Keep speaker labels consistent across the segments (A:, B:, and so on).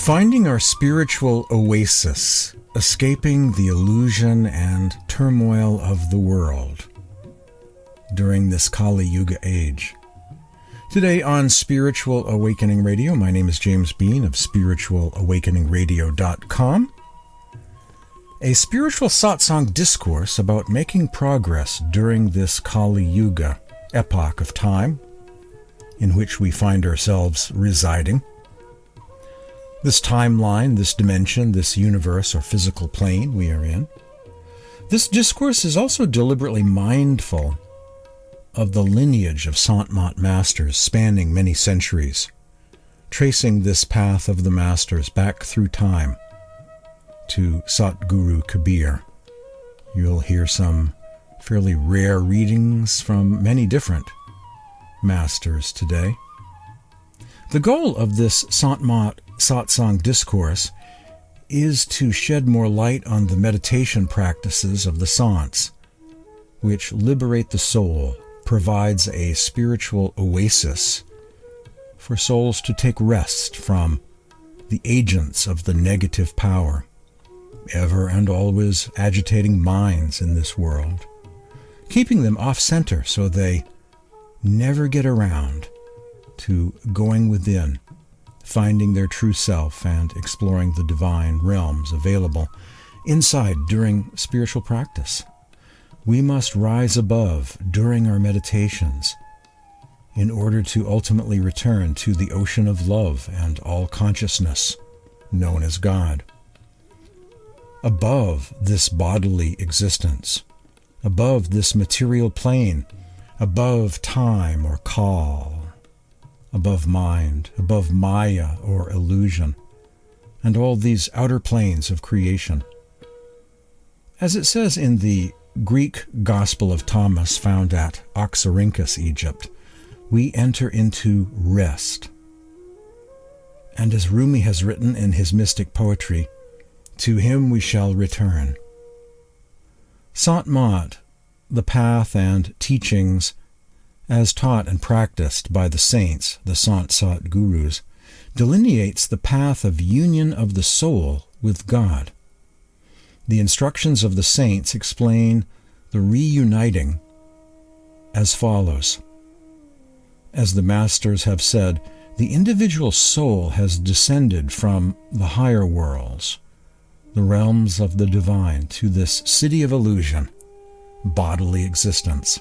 A: Finding our spiritual oasis, escaping the illusion and turmoil of the world during this Kali Yuga age. Today on Spiritual Awakening Radio, my name is James Bean of spiritualawakeningradio.com. A spiritual satsang discourse about making progress during this Kali Yuga epoch of time in which we find ourselves residing. This timeline, this dimension, this universe or physical plane we are in. This discourse is also deliberately mindful of the lineage of Sant masters spanning many centuries, tracing this path of the masters back through time to Satguru Kabir. You'll hear some fairly rare readings from many different masters today. The goal of this Sant satsang discourse is to shed more light on the meditation practices of the Sants, which liberate the soul, provides a spiritual oasis for souls to take rest from the agents of the negative power, ever and always agitating minds in this world, keeping them off-center so they never get around to going within, finding their true self and exploring the divine realms available inside during spiritual practice. We must rise above during our meditations in order to ultimately return to the ocean of love and all consciousness known as God. Above this bodily existence, above this material plane, above time or call, above mind, above maya or illusion, and all these outer planes of creation. As it says in the Greek Gospel of Thomas found at Oxyrhynchus, Egypt, we enter into rest. And as Rumi has written in his mystic poetry, to him we shall return. Sant Mat, the path and teachings as taught and practiced by the saints, the Sant Gurus, delineates the path of union of the soul with God. The instructions of the saints explain the reuniting as follows. As the masters have said, the individual soul has descended from the higher worlds, the realms of the divine, to this city of illusion, bodily existence.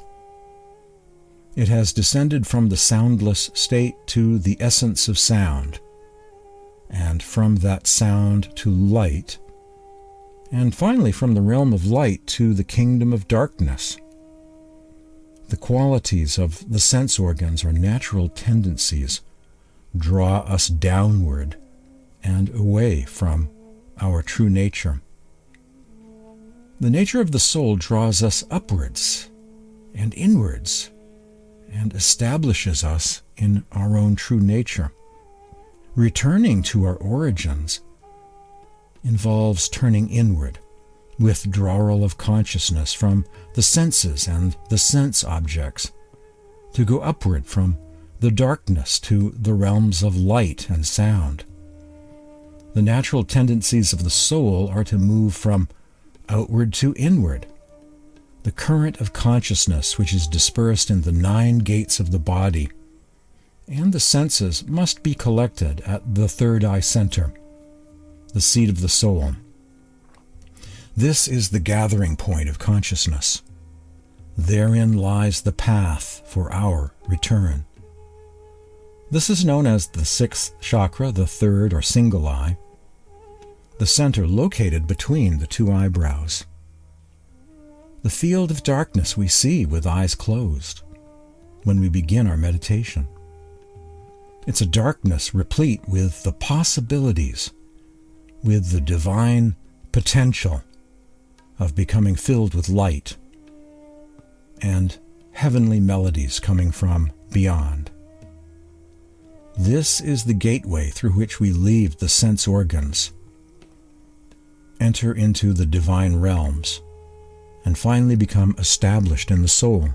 A: It has descended from the soundless state to the essence of sound, and from that sound to light, and finally from the realm of light to the kingdom of darkness. The qualities of the sense organs or natural tendencies draw us downward and away from our true nature. The nature of the soul draws us upwards and inwards and establishes us in our own true nature. Returning to our origins involves turning inward, withdrawal of consciousness from the senses and the sense objects, to go upward from the darkness to the realms of light and sound. The natural tendencies of the soul are to move from outward to inward. The current of consciousness which is dispersed in the 9 gates of the body and the senses must be collected at the third eye center, the seat of the soul. This is the gathering point of consciousness. Therein lies the path for our return. This is known as the 6th chakra, the third or single eye, the center located between the 2 eyebrows. The field of darkness we see with eyes closed when we begin our meditation. It's a darkness replete with the possibilities, with the divine potential of becoming filled with light and heavenly melodies coming from beyond. This is the gateway through which we leave the sense organs, enter into the divine realms, and finally become established in the soul.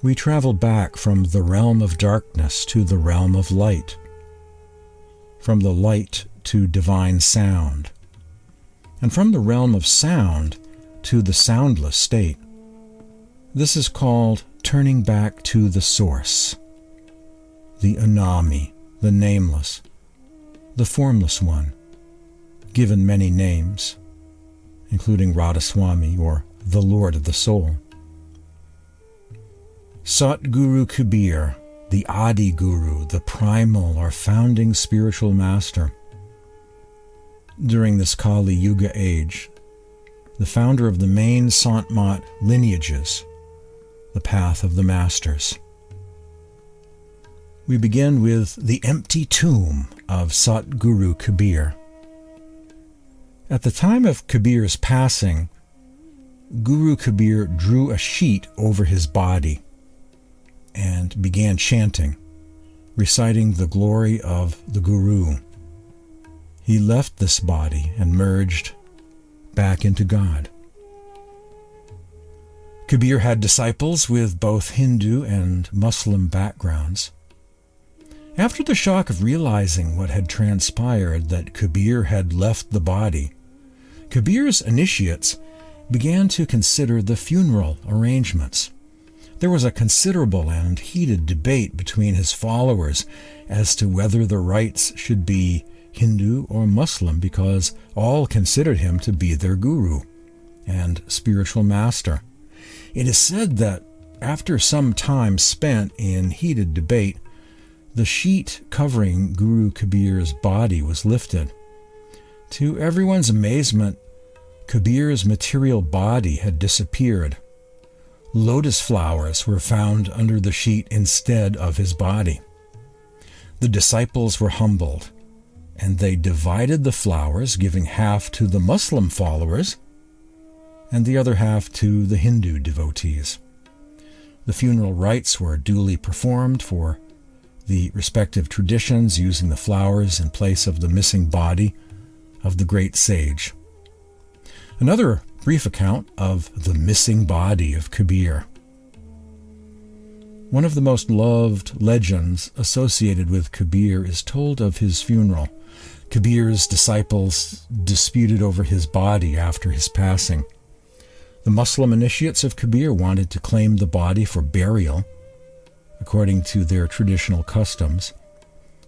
A: We travel back from the realm of darkness to the realm of light. from the light to divine sound, and from the realm of sound to the soundless state. This is called turning back to the source, the Anami, the nameless, the formless one, given many names, including Radhasoami, or the Lord of the Soul. Sat Guru Kabir, the Adi Guru, the primal or founding spiritual master. During this Kali Yuga age, the founder of the main Sant Mat lineages, the path of the masters. We begin with the empty tomb of Sat Guru Kabir. At the time of Kabir's passing, Guru Kabir drew a sheet over his body and began chanting, reciting the glory of the Guru. He left this body and merged back into God. Kabir had disciples with both Hindu and Muslim backgrounds. After the shock of realizing what had transpired, that Kabir had left the body, Kabir's initiates began to consider the funeral arrangements. There was a considerable and heated debate between his followers as to whether the rites should be Hindu or Muslim, because all considered him to be their guru and spiritual master. It is said that after some time spent in heated debate, the sheet covering Guru Kabir's body was lifted. To everyone's amazement, Kabir's material body had disappeared. Lotus flowers were found under the sheet instead of his body. The disciples were humbled, and they divided the flowers, giving half to the Muslim followers and the other half to the Hindu devotees. The funeral rites were duly performed for the respective traditions, using the flowers in place of the missing body of the great sage. Another brief account of the missing body of Kabir. One of the most loved legends associated with Kabir is told of his funeral. Kabir's disciples disputed over his body after his passing. The Muslim initiates of Kabir wanted to claim the body for burial, according to their traditional customs.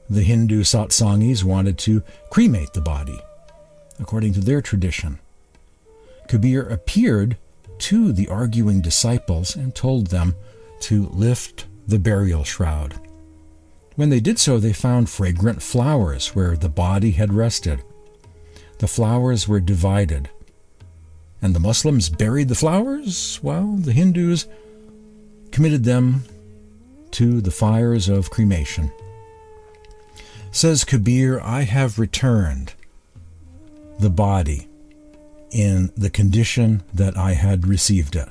A: The Hindu satsangis wanted to cremate the body, according to their tradition. Kabir appeared to the arguing disciples and told them to lift the burial shroud. When they did so, they found fragrant flowers where the body had rested. The flowers were divided, and the Muslims buried the flowers while the Hindus committed them to the fires of cremation. Says Kabir, I have returned the body in the condition that I had received it.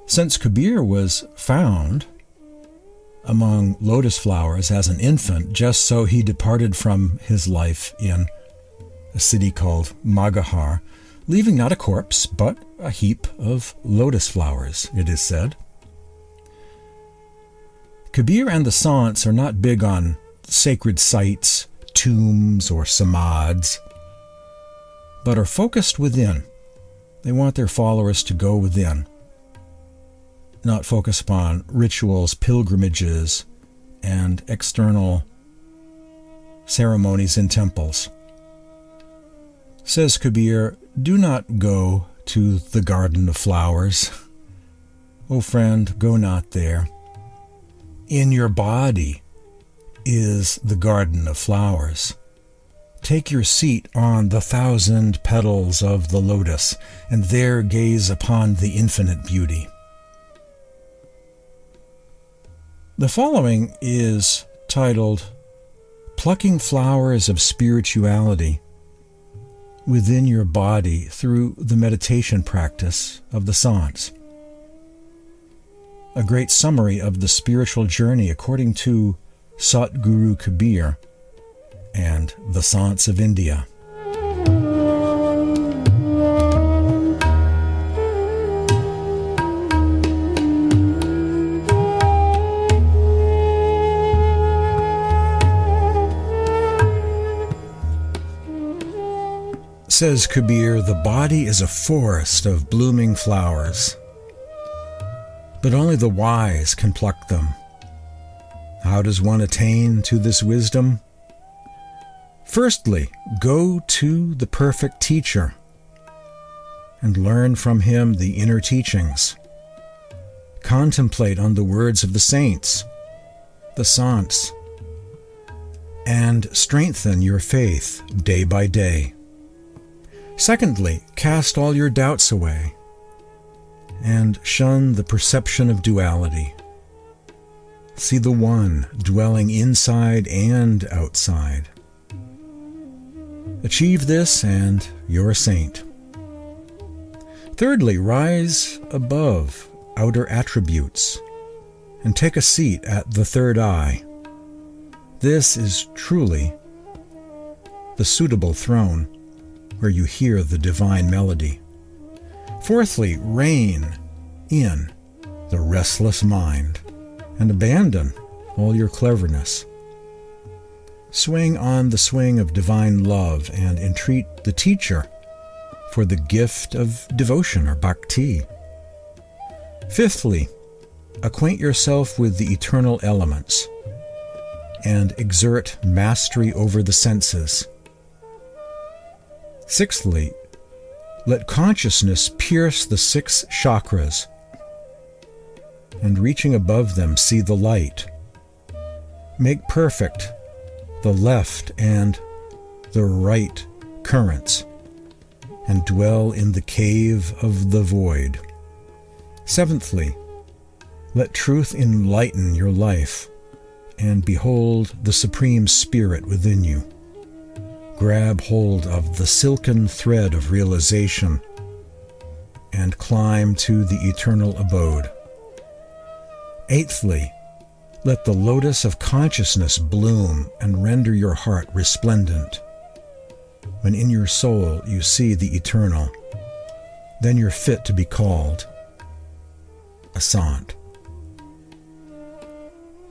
A: Since Kabir was found among lotus flowers as an infant, just so he departed from his life in a city called Magadha, leaving not a corpse, but a heap of lotus flowers, it is said. Kabir and the Sants are not big on sacred sites, tombs, or samads, but are focused within. They want their followers to go within, not focus upon rituals, pilgrimages, and external ceremonies in temples. Says Kabir, do not go to the garden of flowers. O friend, go not there. In your body is the garden of flowers. Take your seat on the 1,000 petals of the lotus, and there gaze upon the infinite beauty. The following is titled Plucking Flowers of Spirituality Within Your Body Through the Meditation Practice of the Sants. A great summary of the spiritual journey according to Sat Guru Kabir and the Sants of India. Says Kabir, the body is a forest of blooming flowers, but only the wise can pluck them. How does one attain to this wisdom? Firstly, go to the perfect teacher and learn from him the inner teachings. Contemplate on the words of the saints, the Sants, and strengthen your faith day by day. Secondly, cast all your doubts away and shun the perception of duality. See the one dwelling inside and outside. Achieve this and you're a saint. Thirdly, rise above outer attributes and take a seat at the third eye. This is truly the suitable throne where you hear the divine melody. Fourthly, rein in the restless mind and abandon all your cleverness. Swing on the swing of divine love and entreat the teacher for the gift of devotion or bhakti. Fifthly, acquaint yourself with the eternal elements and exert mastery over the senses. Sixthly, let consciousness pierce the 6 chakras and reaching above them see the light. Make perfect the left and the right currents and dwell in the cave of the void. Seventhly, let truth enlighten your life and behold the Supreme Spirit within you. Grab hold of the silken thread of realization and climb to the eternal abode. Eighthly, let the lotus of consciousness bloom and render your heart resplendent. When in your soul you see the eternal, then you're fit to be called a Sant.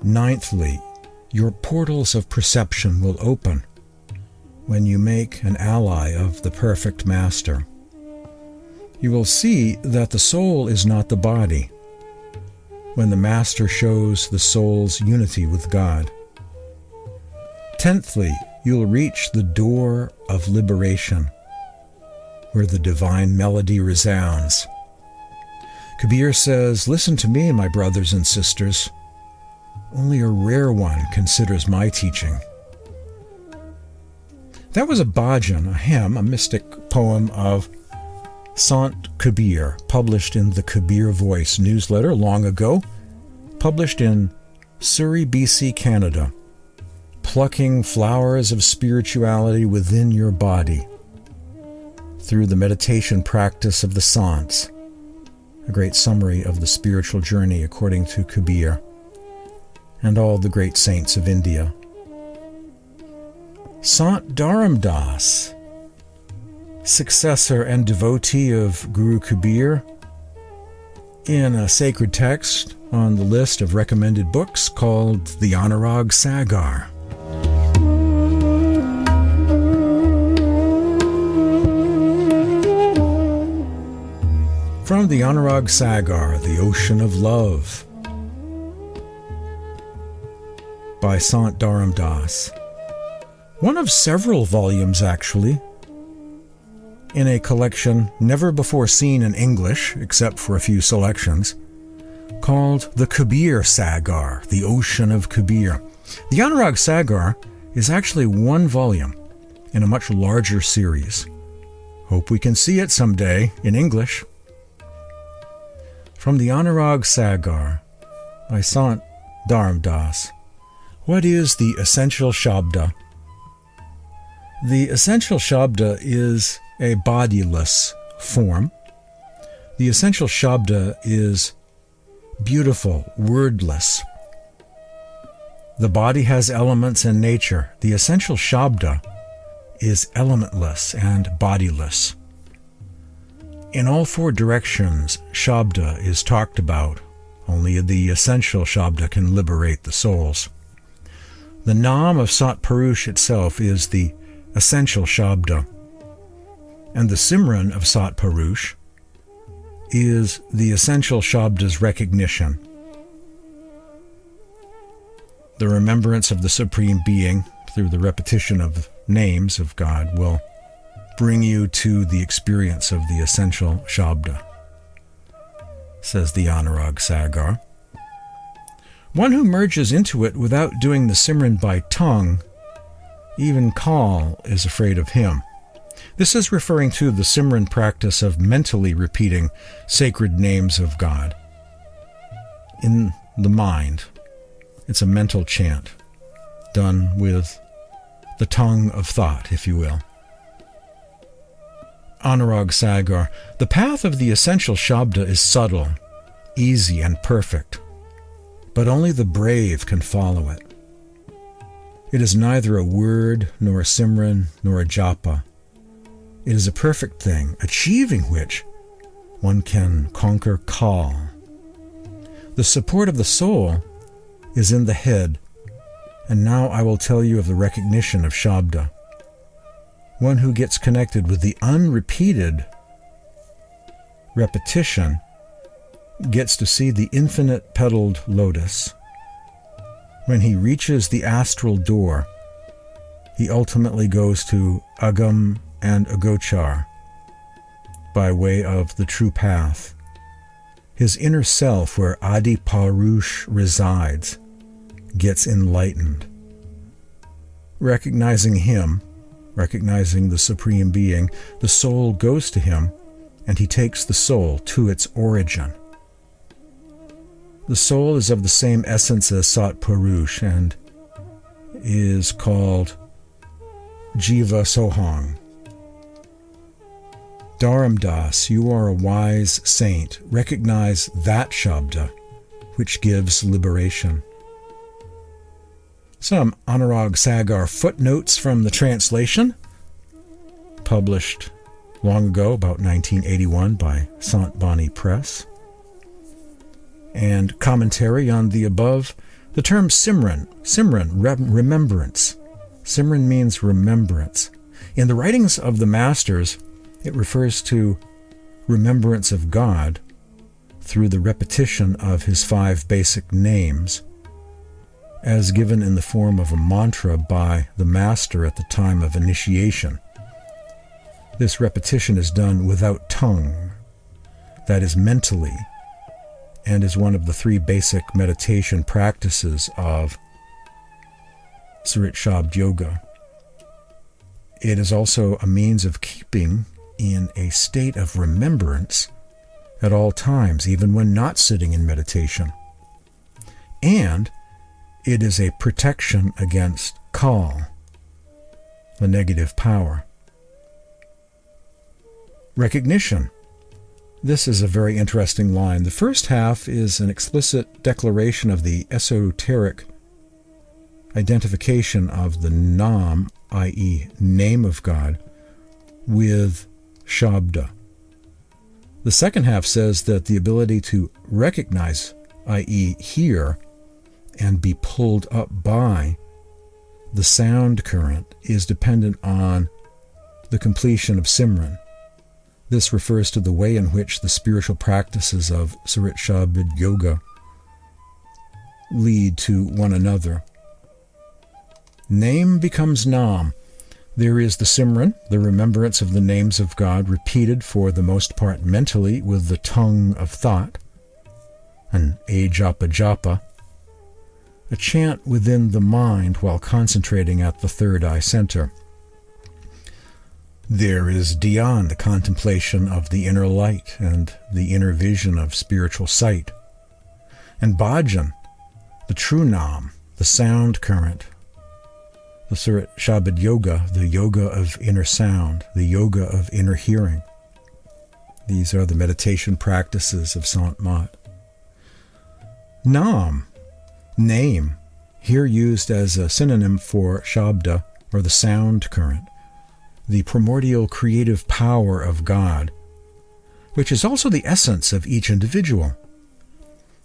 A: Ninthly, your portals of perception will open when you make an ally of the perfect master. You will see that the soul is not the body when the master shows the soul's unity with God. Tenthly, you'll reach the door of liberation where the divine melody resounds. Kabir says, "Listen to me, my brothers and sisters. Only a rare one considers my teaching." That was a bhajan, a hymn, a mystic poem of Sant Kabir, published in the Kabir Voice newsletter long ago, published in Surrey, BC, Canada. Plucking flowers of spirituality within your body through the meditation practice of the Sants, a great summary of the spiritual journey according to Kabir and all the great saints of India. Sant Dharam Das, successor and devotee of Guru Kabir, in a sacred text on the list of recommended books called the Anurag Sagar. From the Anurag Sagar, The Ocean of Love, by Sant Dharam Das. One of several volumes, actually, in a collection never before seen in English, except for a few selections, called the Kabir Sagar, The Ocean of Kabir. The Anurag Sagar is actually one volume in a much larger series. Hope we can see it someday in English. From the Anurag Sagar by Sant Dharam Das. What is the essential shabda? The essential shabda is a bodiless form. The essential shabda is beautiful, wordless. The body has elements and nature. The essential shabda is elementless and bodiless. In all 4 directions, shabda is talked about. Only the essential shabda can liberate the souls. The Nam of Sat Purush itself is the essential shabda. And the Simran of Sat Purush is the essential shabda's recognition. The remembrance of the Supreme Being through the repetition of names of God will bring you to the experience of the essential shabda, says the Anurag Sagar. One who merges into it without doing the Simran by tongue, even Kal is afraid of him. This is referring to the Simran practice of mentally repeating sacred names of God in the mind. It's a mental chant done with the tongue of thought, if you will. Anurag Sagar, the path of the essential shabda is subtle, easy, and perfect, but only the brave can follow it. It is neither a word, nor a simran, nor a japa. It is a perfect thing, achieving which one can conquer Kal. The support of the soul is in the head, and now I will tell you of the recognition of shabda. One who gets connected with the unrepeated repetition gets to see the infinite petaled lotus. When he reaches the astral door, he ultimately goes to Agam and Agochar by way of the true path. His inner self, where Adi Parush resides, gets enlightened. Recognizing him, recognizing the Supreme Being, the soul goes to him, and he takes the soul to its origin. The soul is of the same essence as Sat Purush and is called Jiva Sohang. Dharamdas, you are a wise saint. Recognize that shabda, which gives liberation. Some Anurag Sagar footnotes from the translation, published long ago, about 1981, by Sant Bani Press. And commentary on the above, the term Simran, remembrance. Simran means remembrance. In the writings of the masters, it refers to remembrance of God through the repetition of his 5 basic names, as given in the form of a mantra by the master at the time of initiation. This repetition is done without tongue, that is mentally, and is one of the 3 basic meditation practices of Surit Shabd Yoga. It is also a means of keeping in a state of remembrance at all times, even when not sitting in meditation. And it is a protection against Kal, the negative power. Recognition. This is a very interesting line. The first half is an explicit declaration of the esoteric identification of the Nam, i.e., name of God, with Shabda. The second half says that the ability to recognize, i.e., hear, and be pulled up by the sound current is dependent on the completion of Simran. This refers to the way in which the spiritual practices of Surit Shabd Yoga lead to one another. Name becomes Nam. There is the Simran, the remembrance of the names of God, repeated for the most part mentally with the tongue of thought, an japa japa, a chant within the mind while concentrating at the third eye center. There is Dhyan, the contemplation of the inner light and the inner vision of spiritual sight. And Bhajan, the true Nam, the sound current, the Surit Shabd Yoga, the yoga of inner sound, the yoga of inner hearing. These are the meditation practices of Sant Mat. Nam, name, here used as a synonym for Shabda, or the sound current, the primordial creative power of God, which is also the essence of each individual.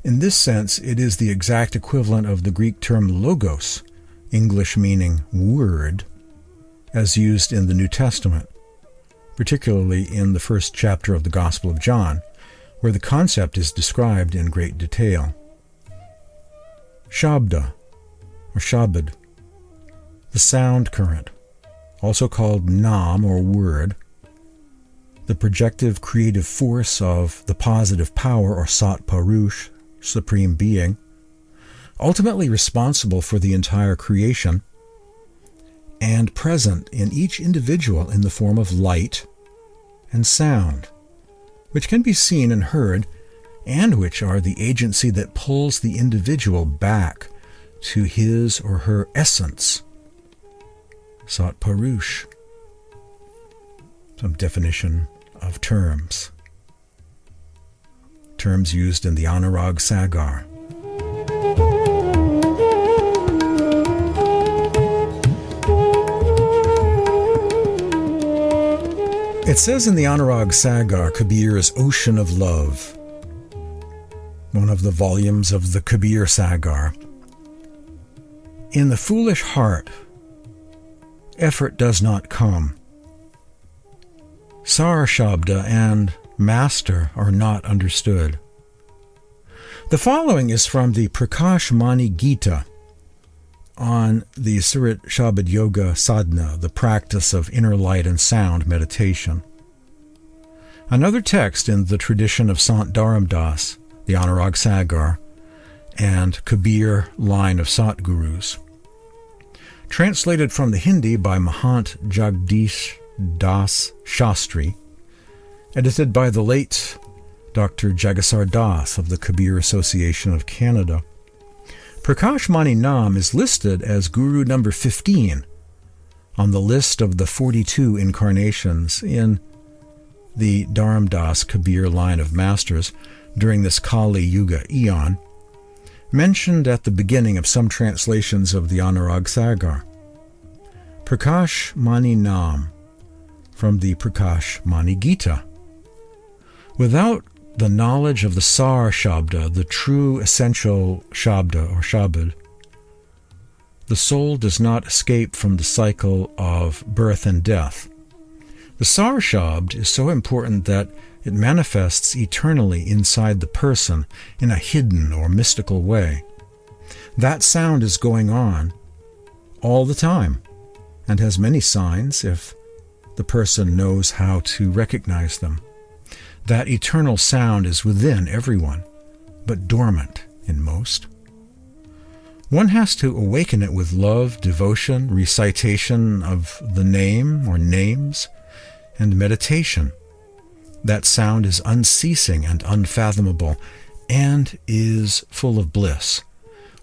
A: In this sense, it is the exact equivalent of the Greek term logos, English meaning word, as used in the New Testament, particularly in the first chapter of the Gospel of John, where the concept is described in great detail. Shabda, or shabad, the sound current, also called nam or word, the projective creative force of the positive power or Sat Purush, Supreme Being, ultimately responsible for the entire creation, and present in each individual in the form of light and sound, which can be seen and heard, and which are the agency that pulls the individual back to his or her essence. Sat Purush. Some definition of terms. Terms used in the Anurag Sagar. It says in the Anurag Sagar, Kabir's Ocean of Love, one of the volumes of the Kabir Sagar, in the foolish heart, effort does not come. Sar Shabda and Master are not understood. The following is from the Prakash Mani Gita on the Surat Shabad Yoga Sadhana, the practice of inner light and sound meditation. Another text in the tradition of Sant Dharamdas, the Anurag Sagar, and Kabir line of Satgurus. Translated from the Hindi by Mahant Jagdish Das Shastri, edited by the late Dr. Jagasar Das of the Kabir Association of Canada. Prakash Mani Nam is listed as Guru number 15 on the list of the 42 incarnations in the Dharamdas Kabir line of masters during this Kali Yuga eon, mentioned at the beginning of some translations of the Anurag Sagar. Prakash Mani Nam, from the Prakash Mani Gita. Without the knowledge of the Sar Shabda, the true essential Shabda or Shabad, the soul does not escape from the cycle of birth and death. The Sar Shabd is so important that it manifests eternally inside the person in a hidden or mystical way. That sound is going on all the time and has many signs if the person knows how to recognize them. That eternal sound is within everyone, but dormant in most. One has to awaken it with love, devotion, recitation of the name or names, and meditation. That sound is unceasing and unfathomable, and is full of bliss.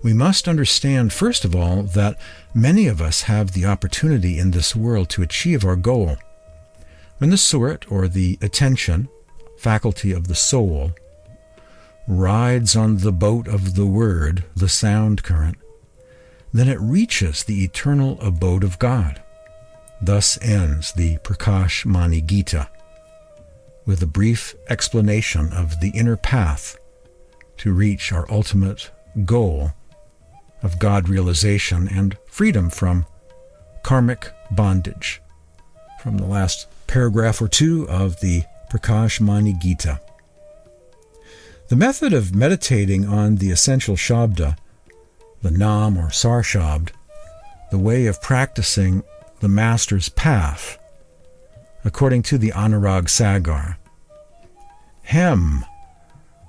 A: We must understand, first of all, that many of us have the opportunity in this world to achieve our goal. When the surat, or the attention, faculty of the soul, rides on the boat of the word, the sound current, then it reaches the eternal abode of God. Thus ends the Prakash Mani Gita, with a brief explanation of the inner path to reach our ultimate goal of God realization and freedom from karmic bondage, from the last paragraph or two of the Prakash Mani Gita. The method of meditating on the essential Shabda, the Nam or Sar Shabd, the way of practicing the Master's path, according to the Anurag Sagar. Hem,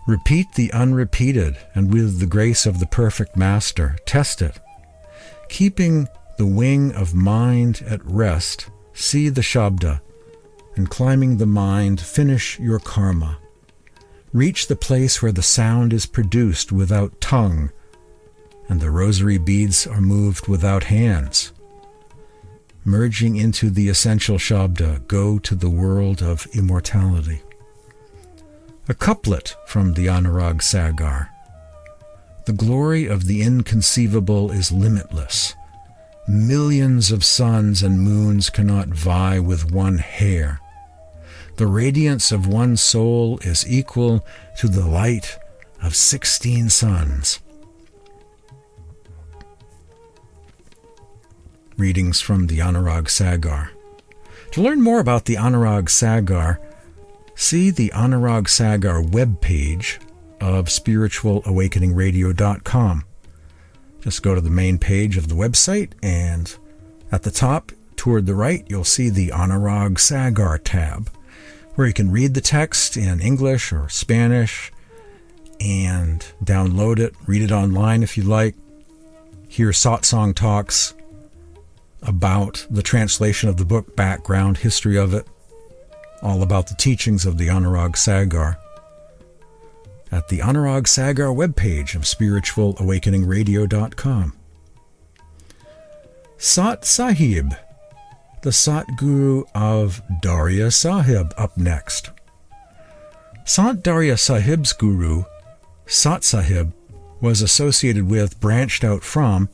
A: repeat the unrepeated, and with the grace of the perfect Master, test it. Keeping the wing of mind at rest, see the Shabda, and climbing the mind, finish your karma. Reach the place where the sound is produced without tongue, and the rosary beads are moved without hands. Merging into the essential Shabda, go to the world of immortality. A couplet from the Anurag Sagar. The glory of the inconceivable is limitless. Millions of suns and moons cannot vie with one hair. The radiance of one soul is equal to the light of 16 suns. Readings from the Anurag Sagar. To learn more about the Anurag Sagar, see the Anurag Sagar webpage of spiritualawakeningradio.com. Just go to the main page of the website, and at the top, toward the right, you'll see the Anurag Sagar tab, where you can read the text in English or Spanish and download it, read it online if you like, hear satsang talks about the translation of the book, background, history of it, all about the teachings of the Anurag Sagar, at the Anurag Sagar webpage of spiritualawakeningradio.com. Sat Sahib, the Sat Guru of Darya Sahib, up next. Sant Darya Sahib's guru, Sat Sahib, was associated with, branched out from,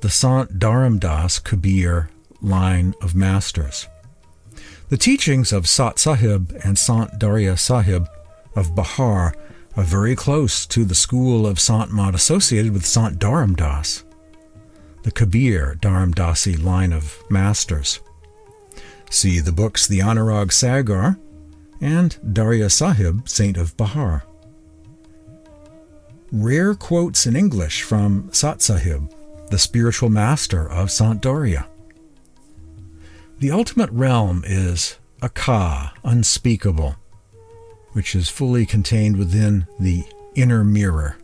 A: the Sant Dharamdas Kabir line of masters. The teachings of Sat Sahib and Sant Darya Sahib of Bihar are very close to the school of Sant Mat associated with Sant Dharamdas, the Kabir Dharamdasi line of masters. See the books The Anurag Sagar and Darya Sahib, Saint of Bihar. Rare quotes in English from Sat Sahib, the spiritual master of Sant Darya. The ultimate realm is Aka, unspeakable, which is fully contained within the inner mirror.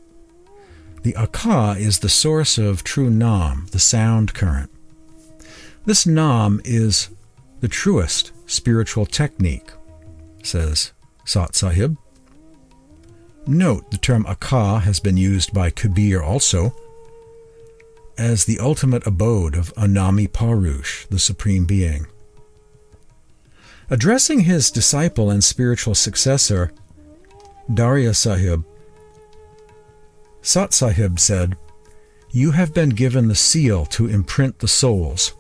A: The Aka is the source of true Nam, the sound current. This Nam is the truest spiritual technique, says Sat Sahib. Note, the term Aka has been used by Kabir also as the ultimate abode of Anami Parush, the Supreme Being. Addressing his disciple and spiritual successor, Darya Sahib, Sat Sahib said, "You have been given the seal to imprint the souls,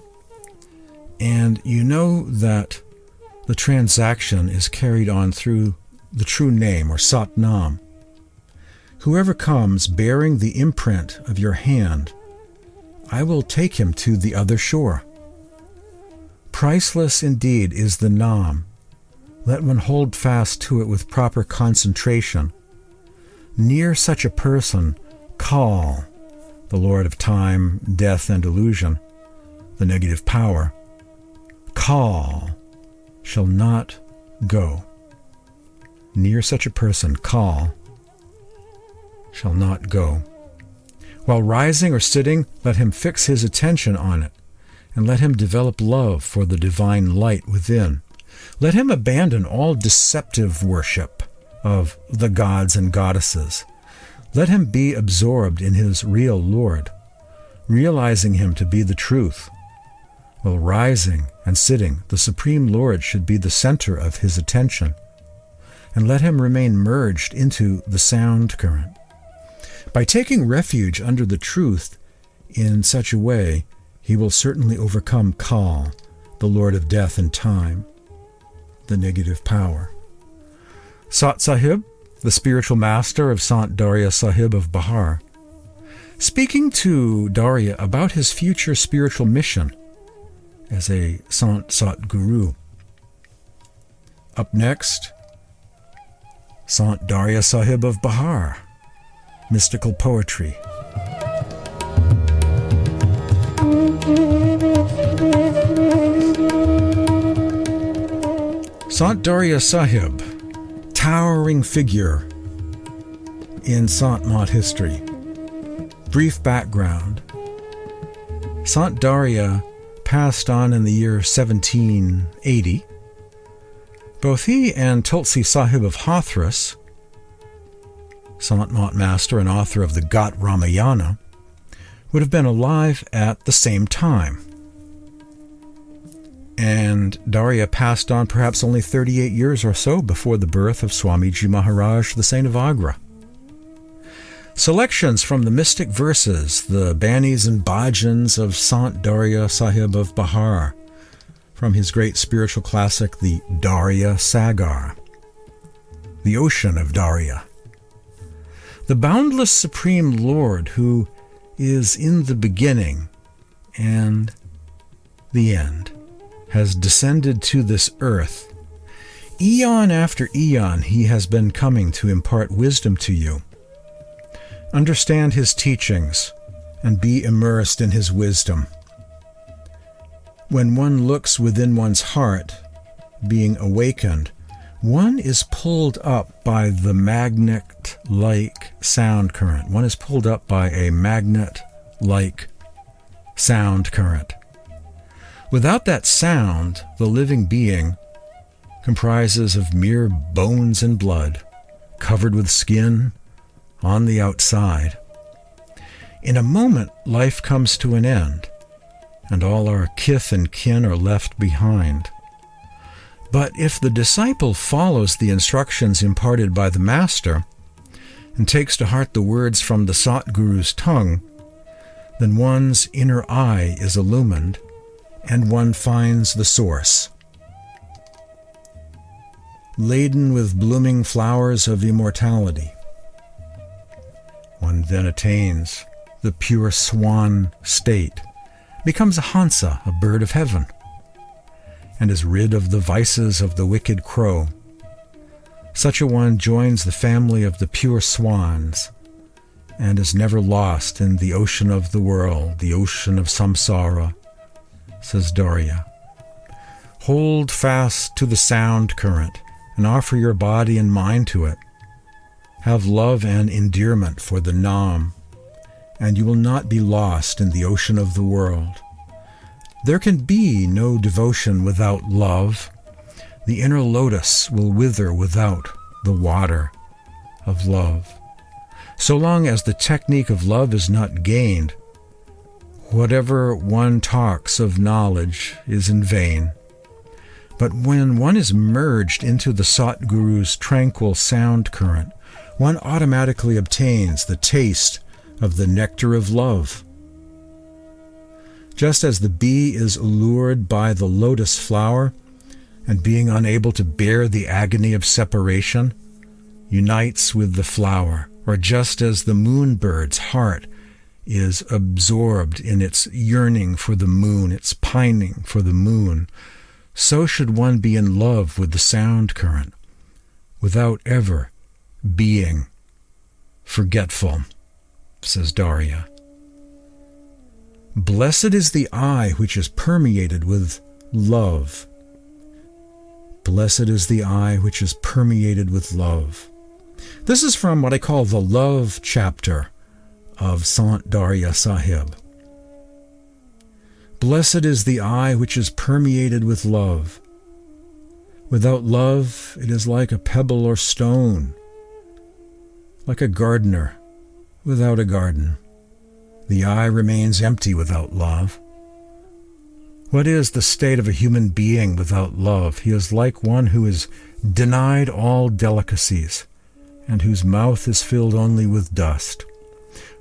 A: and you know that the transaction is carried on through the true name, or Sat Nam. Whoever comes bearing the imprint of your hand, I will take him to the other shore. Priceless indeed is the Nam. Let one hold fast to it with proper concentration. Near such a person, Kal, the Lord of time, death, and illusion, the negative power, Kal shall not go. Near such a person, Kal shall not go. While rising or sitting, let him fix his attention on it, and let him develop love for the divine light within. Let him abandon all deceptive worship of the gods and goddesses. Let him be absorbed in his real Lord, realizing him to be the truth. While rising and sitting, the Supreme Lord should be the center of his attention, and let him remain merged into the sound current. By taking refuge under the truth in such a way, he will certainly overcome Kal, the Lord of death and time, the negative power." Sat Sahib, the spiritual master of Sant Darya Sahib of Bihar, speaking to Darya about his future spiritual mission as a Sant Sat Guru. Up next, Sant Darya Sahib of Bihar, mystical poetry. Sant Darya Sahib, towering figure in Sant Mat history. Brief background. Sant Darya passed on in the year 1780. Both he and Tulsi Sahib of Hathras, Sant Mat master and author of the Gat Ramayana, would have been alive at the same time. And Darya passed on perhaps only 38 years or so before the birth of Swamiji Maharaj, the Saint of Agra. Selections from the mystic verses, the banis and bhajans of Sant Darya Sahib of Bihar, from his great spiritual classic, the Darya Sagar, the Ocean of Darya. The boundless Supreme Lord who is in the beginning and the end. has descended to this earth. Eon after eon, he has been coming to impart wisdom to you. Understand his teachings and be immersed in his wisdom. When one looks within one's heart, being awakened, one is pulled up by the magnet-like sound current. One is pulled up by a magnet-like sound current. Without that sound, the living being comprises of mere bones and blood, covered with skin on the outside. In a moment, life comes to an end, and all our kith and kin are left behind. But if the disciple follows the instructions imparted by the Master and takes to heart the words from the Satguru's tongue, then one's inner eye is illumined and one finds the source. Laden with blooming flowers of immortality, one then attains the pure swan state, becomes a Hansa, a bird of heaven, and is rid of the vices of the wicked crow. Such a one joins the family of the pure swans and is never lost in the ocean of the world, the ocean of samsara, says Darya. Hold fast to the sound current and offer your body and mind to it. Have love and endearment for the Nam, and you will not be lost in the ocean of the world. There can be no devotion without love. The inner lotus will wither without the water of love. So long as the technique of love is not gained, whatever one talks of knowledge is in vain. But when one is merged into the Satguru's tranquil sound current, one automatically obtains the taste of the nectar of love. Just as the bee is allured by the lotus flower, and being unable to bear the agony of separation, unites with the flower, or just as the moonbird's heart is absorbed in its yearning for the moon, its pining for the moon, so should one be in love with the sound current, without ever being forgetful, says Darya. Blessed is the eye which is permeated with love. Blessed is the eye which is permeated with love. This is from what I call the love chapter of Sant Darya Sahib. Blessed is the eye which is permeated with love. Without love, it is like a pebble or stone, like a gardener without a garden. The eye remains empty without love. What is the state of a human being without love? He is like one who is denied all delicacies, and whose mouth is filled only with dust.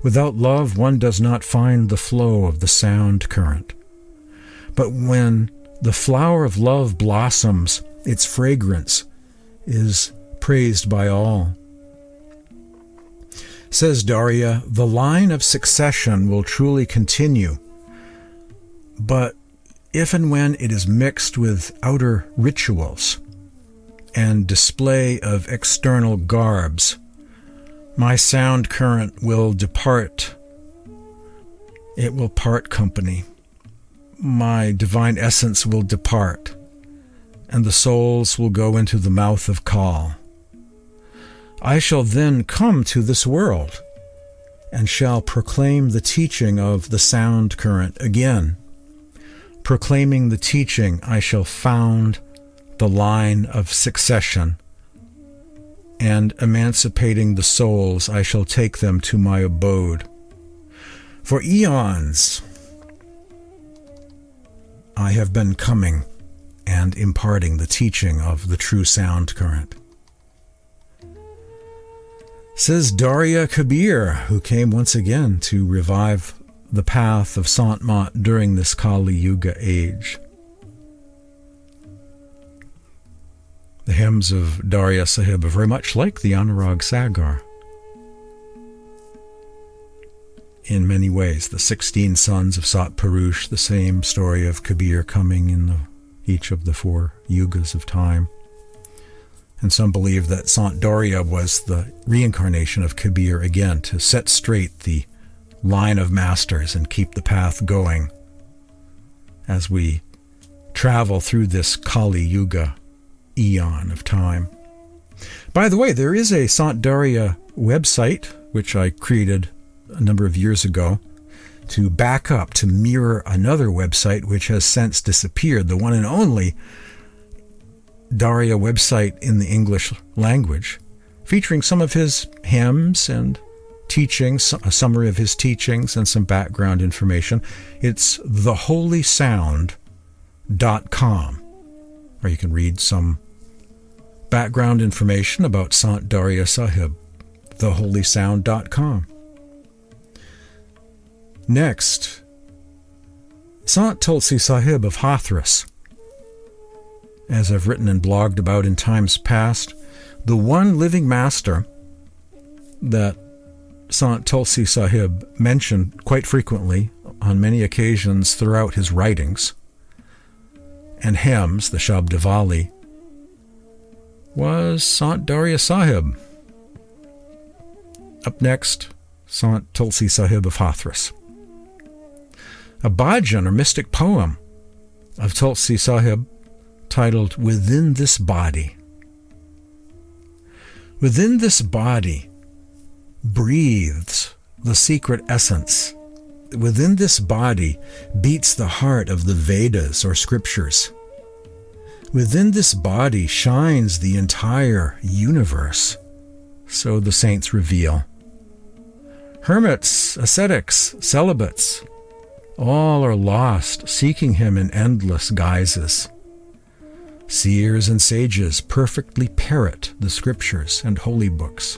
A: Without love, one does not find the flow of the sound current. But when the flower of love blossoms, its fragrance is praised by all. Says Darya, the line of succession will truly continue, but if and when it is mixed with outer rituals and display of external garbs, my sound current will depart. It will part company. My divine essence will depart, and the souls will go into the mouth of Kal. I shall then come to this world and shall proclaim the teaching of the sound current again. Proclaiming the teaching, I shall found the line of succession, and emancipating the souls, I shall take them to my abode. For eons I have been coming and imparting the teaching of the true sound current. Says Darya Kabir, who came once again to revive the path of Sant Mat during this Kali Yuga age. The hymns of Darya Sahib are very much like the Anurag Sagar. In many ways, the 16 sons of Sat Purush, the same story of Kabir coming in the each of the 4 yugas of time. And some believe that Sant Darya was the reincarnation of Kabir again to set straight the line of masters and keep the path going as we travel through this Kali Yuga eon of time. By the way, there is a Sant Darya website, which I created a number of years ago, to back up, to mirror another website which has since disappeared, the one and only Darya website in the English language, featuring some of his hymns and teachings, a summary of his teachings and some background information. It's theholysound.com, where you can read some background information about Sant Darya Sahib, theholysound.com. Next, Sant Tulsi Sahib of Hathras. As I've written and blogged about in times past, the one living master that Sant Tulsi Sahib mentioned quite frequently on many occasions throughout his writings and hymns, the Shabdavali, was Sant Darya Sahib. Up next, Sant Tulsi Sahib of Hathras. A bhajan or mystic poem of Tulsi Sahib titled Within This Body. Within this body breathes the secret essence. Within this body beats the heart of the Vedas or scriptures. Within this body shines the entire universe, so the saints reveal. Hermits, ascetics, celibates, all are lost, seeking him in endless guises. Seers and sages perfectly parrot the scriptures and holy books.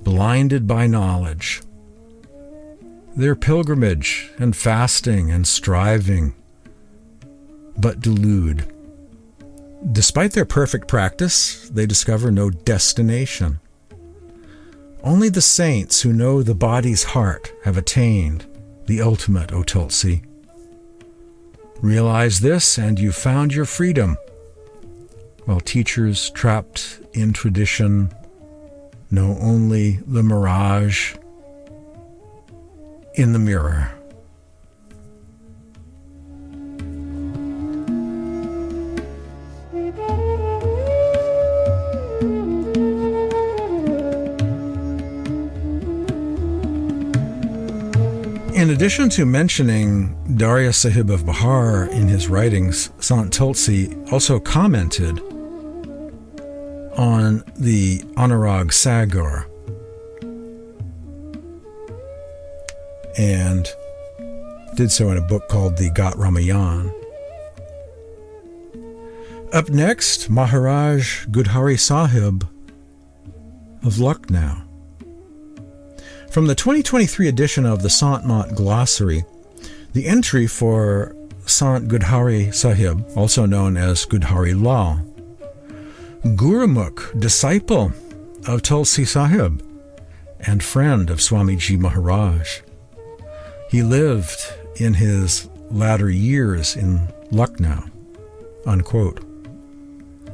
A: Blinded by knowledge, their pilgrimage and fasting and striving but delude. Despite their perfect practice, they discover no destination. Only the saints who know the body's heart have attained the ultimate, O Tulsi. Realize this, and you've found your freedom, while teachers trapped in tradition know only the mirage in the mirror. In addition to mentioning Darya Sahib of Bihar in his writings, Sant Tulsi also commented on the Anurag Sagar and did so in a book called the Gat Ramayan. Up next, Maharaj Girdhari Sahib of Lucknow. From the 2023 edition of the Sant Mat Glossary, the entry for Sant Girdhari Sahib, also known as Girdhari Lal, Gurumukh, disciple of Tulsi Sahib and friend of Swamiji Maharaj. He lived in his latter years in Lucknow, unquote.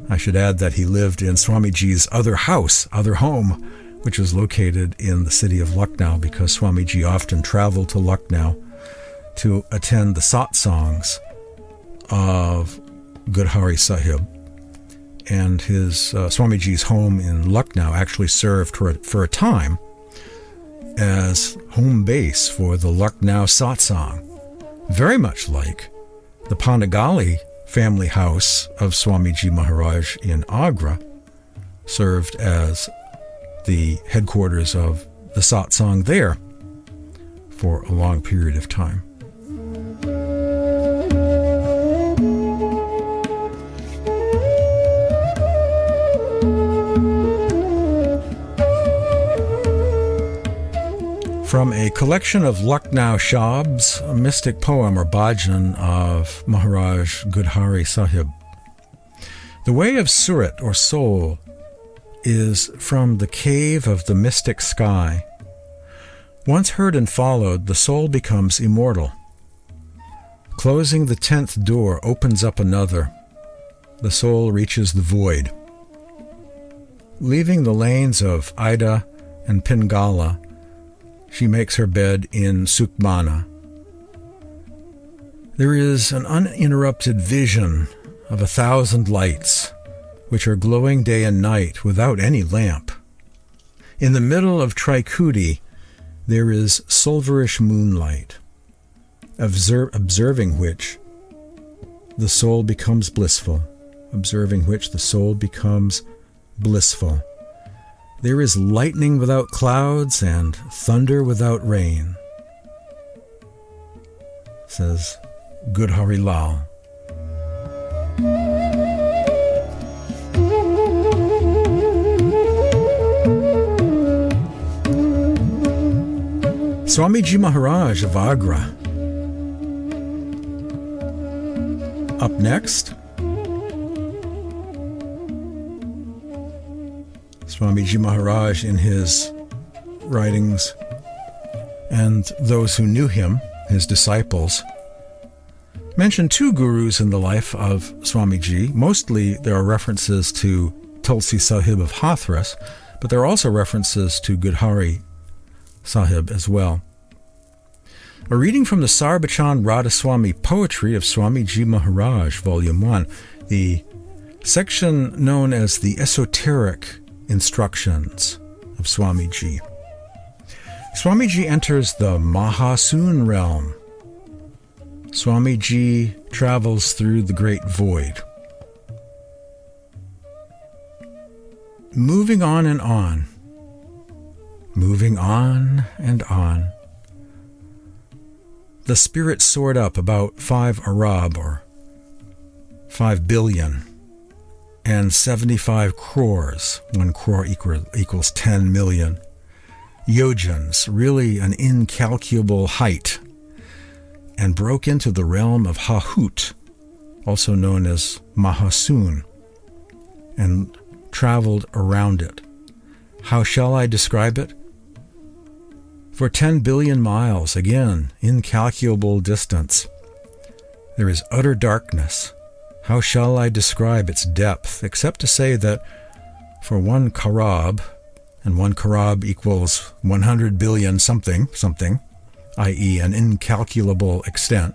A: I should add that he lived in Swamiji's other house, other home, which was located in the city of Lucknow, because Swamiji often traveled to Lucknow to attend the satsangs of Girdhari Sahib. And his Swamiji's home in Lucknow actually served for a time as home base for the Lucknow satsang, very much like the Panagali family house of Swamiji Maharaj in Agra served as the headquarters of the satsang there for a long period of time. From a collection of Lucknow Shabds, a mystic poem or bhajan of Maharaj Girdhari Sahib. The way of Surat or soul is from the cave of the mystic sky. Once heard and followed, the soul becomes immortal. Closing the 10th door opens up another. The soul reaches the void. Leaving the lanes of Ida and Pingala, she makes her bed in Sukmana. There is an uninterrupted vision of 1,000 lights, which are glowing day and night without any lamp. In the middle of Tranquility, there is silverish moonlight, observing which the soul becomes blissful. Observing which the soul becomes blissful. There is lightning without clouds and thunder without rain, says Girdhari Lal. Swamiji Maharaj of Agra. Up next, Swamiji Maharaj in his writings, and those who knew him, his disciples, mentioned two gurus in the life of Swamiji. Mostly there are references to Tulsi Sahib of Hathras, but there are also references to Girdhari Sahib as well. A reading from the Sarbachan Radhasoami Poetry of Swamiji Maharaj, Volume 1, the section known as the Esoteric Instructions of Swamiji. Swamiji enters the Mahasoon realm. Swamiji travels through the great void. Moving on and on. Moving on and on. The spirit soared up about 5 Arab, or 5 billion, and 75 crores. 1 crore equals 10 million. Yojans, really an incalculable height, and broke into the realm of Hahut, also known as Mahasoon, and traveled around it. How shall I describe it? For 10 billion miles, again, incalculable distance, there is utter darkness. How shall I describe its depth, except to say that for 1 karab, and 1 karab equals 100 billion something, i.e. an incalculable extent,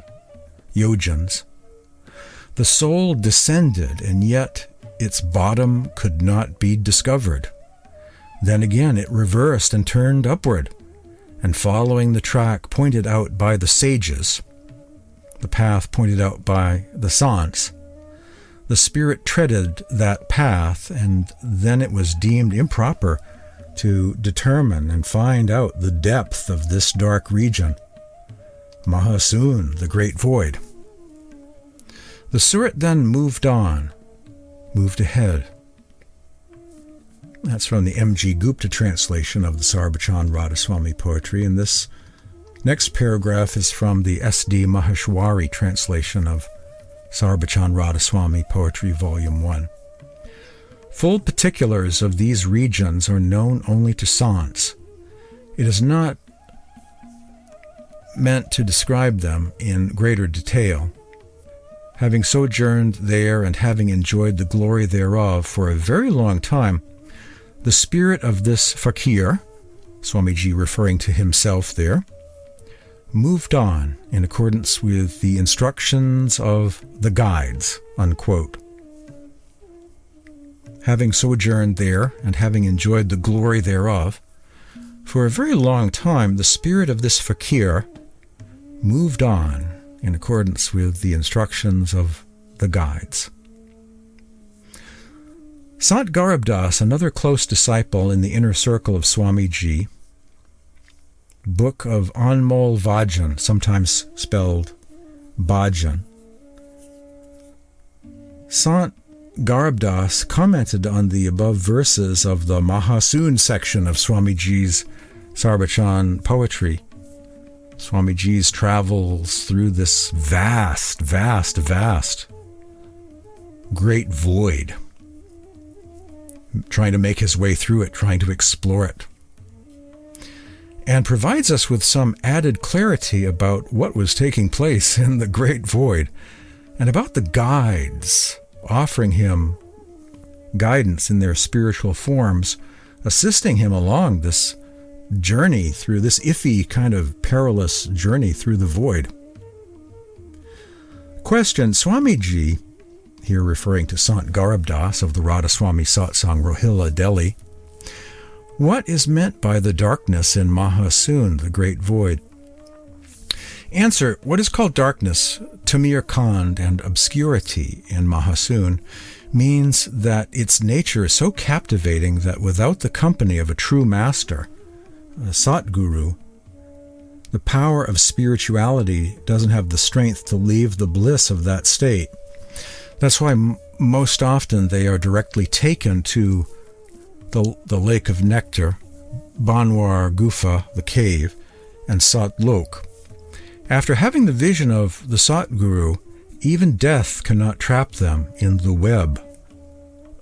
A: yojans, the soul descended, and yet its bottom could not be discovered. Then again it reversed and turned upward, and following the track pointed out by the sages, the path pointed out by the Sants, the spirit treaded that path, and then it was deemed improper to determine and find out the depth of this dark region, Mahasoon, the great void. The Surat then moved on, moved ahead. That's from the M.G. Gupta translation of the Sarbachan Radhasoami poetry, and this next paragraph is from the S.D. Maheshwari translation of Sarbachan Radhasoami Poetry, Volume 1. Full particulars of these regions are known only to Sants. It is not meant to describe them in greater detail. Having sojourned there and having enjoyed the glory thereof for a very long time, the spirit of this fakir, Swamiji referring to himself there, moved on in accordance with the instructions of the guides, unquote. Having sojourned there and having enjoyed the glory thereof, for a very long time the spirit of this fakir moved on in accordance with the instructions of the guides. Sant Garabdas, another close disciple in the inner circle of Swamiji, Book of Anmol Vajan, sometimes spelled Bhajan. Sant Garabdas commented on the above verses of the Mahasoon section of Swamiji's Sarbachan poetry. Swamiji's travels through this vast great void, trying to make his way through it, trying to explore it. and provides us with some added clarity about what was taking place in the Great Void and about the guides offering him guidance in their spiritual forms, assisting him along this journey through this iffy kind of perilous journey through the void. Question: Swamiji, here referring to Sant Garib Das of the Radhasoami Satsang, Rohilla, Delhi, what is meant by the darkness in Mahasoon, the Great Void? Answer: what is called darkness, Tamir Khand, and obscurity in Mahasoon means that its nature is so captivating that without the company of a true master, a Satguru, the power of spirituality doesn't have the strength to leave the bliss of that state. That's why most often they are directly taken to the lake of nectar, Banwar Gufa, the cave, and Sat Lok. After having the vision of the Satguru, even death cannot trap them in the web